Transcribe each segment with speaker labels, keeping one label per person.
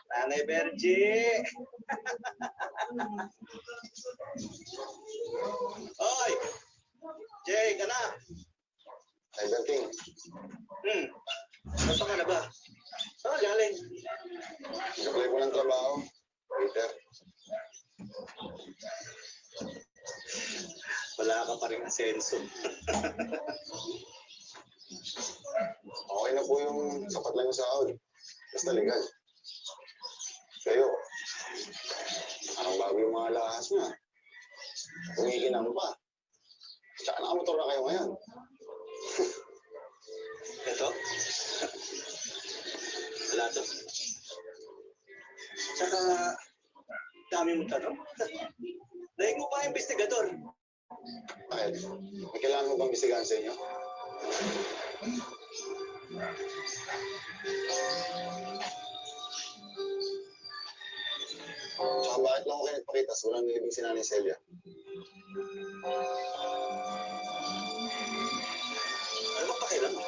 Speaker 1: Nanay Bergie! Oy! Jay, ka na!
Speaker 2: Ay, Berting.
Speaker 1: Basta ka na ba? Saan ka galing?
Speaker 2: Nag-apply ko ng trabaho. Waiter.
Speaker 1: Wala ka pa rin asenso.
Speaker 2: Okay na po yung sapat lang yung sahod. Basta legal. Kayo, parang bago yung mga lahas niya. Umiginang pa. Tsaka nakamotor na kayo ngayon.
Speaker 1: Ito? Wala to. Tsaka, dami mong tanong. Dahil mo pa investigador.
Speaker 2: Bakit? May kailangan mo bang bisigahan sa inyo? Tsaka bakit lang ako kayo nagpakita sa walang nilibing si Nanay Celia?
Speaker 1: Ano bang pakialam mo?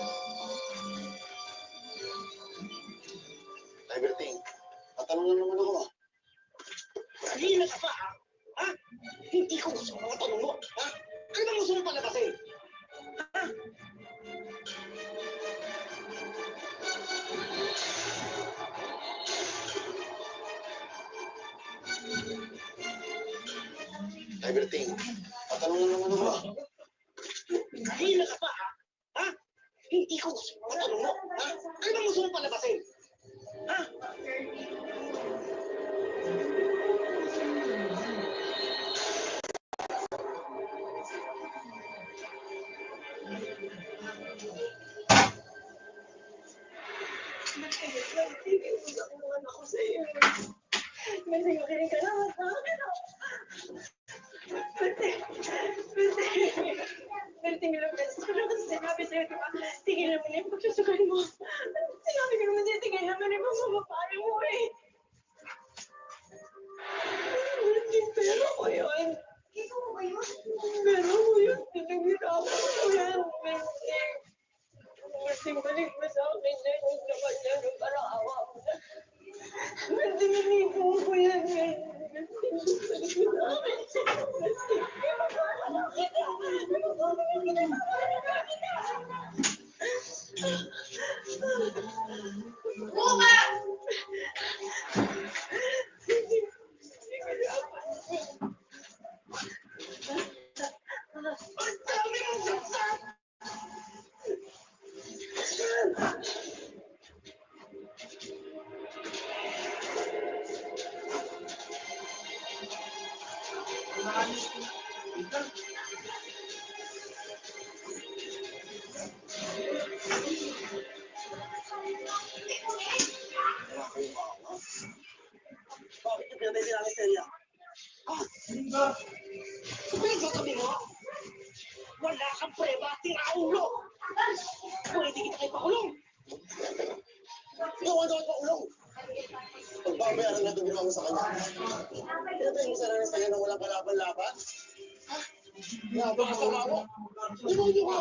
Speaker 2: Ay, Berting, tatanong lang naman ako.
Speaker 1: Kanina ka pa, ha? Ha? Hindi ko gusto mga tanong mo, ha? Ano bang gusto mo palabasin? Ha?
Speaker 2: Ay, Berting, tatanong lang naman ako.
Speaker 1: Kanina ka pa, ha? Ha? Hindi ko gusto mga tanong mo, ha? Ano bang gusto mo palabasin? Ha?
Speaker 3: Berting, makinig ka naman sa akin. Berting, ilang beses ko na kasi sinabi sa'yo, diba? Tigilan mo na yung pagsusugal mo. Sinabi ko naman sa'yo, tigilan mo na yung mamapalo mo eh. Berting, pero ko yun. Ikaw mo ba yun? Pero ko yun. Pinaghirapan ko yan, Berting. Berting, balik mo sa akin yan. Huwag naman yan. Parang awa mo na. Berting, hindi ko yan. Berting, balik mo sa akin. Berting, magkakala kita. Magkakala kita. Buka! Berting, hirapan mo. Ang dami mong saksak! Bakit yung pinatay si Nanay Celia? Pinagsasabi mo? Wala kang preba, tira-ulo! Pwede kita kayo pakulong!
Speaker 2: Ikaw ang dapat maulong! Pagbabayaran natin ginawa mo sa kanya. Pinatay mo sa Nanay Celia na walang kalaban-laban? Napakasama mo! Demonyo ka!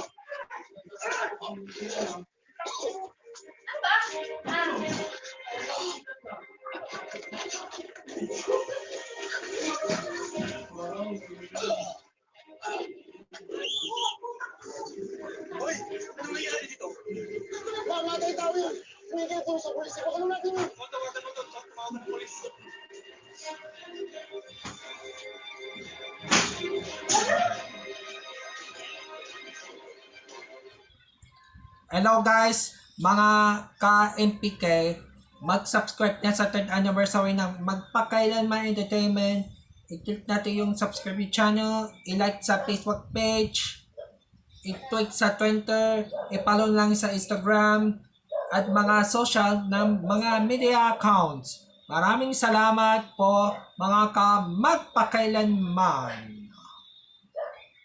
Speaker 1: Hoy! Anong nangyari dito?
Speaker 2: Mamatay tao yun! Pinigil ko sa pulis. Baka naman natin yun!
Speaker 1: Tawagan mo to. Tawagan ng polis.
Speaker 4: Hello guys, mga ka-MPK, mag-subscribe na sa 3rd anniversary ng Magpakailanman Entertainment. I-click natin yung subscribe channel, i-like sa Facebook page, i-tweet sa Twitter, i-follow lang sa Instagram, at mga social ng mga media accounts. Maraming salamat po mga ka-magpakailanman.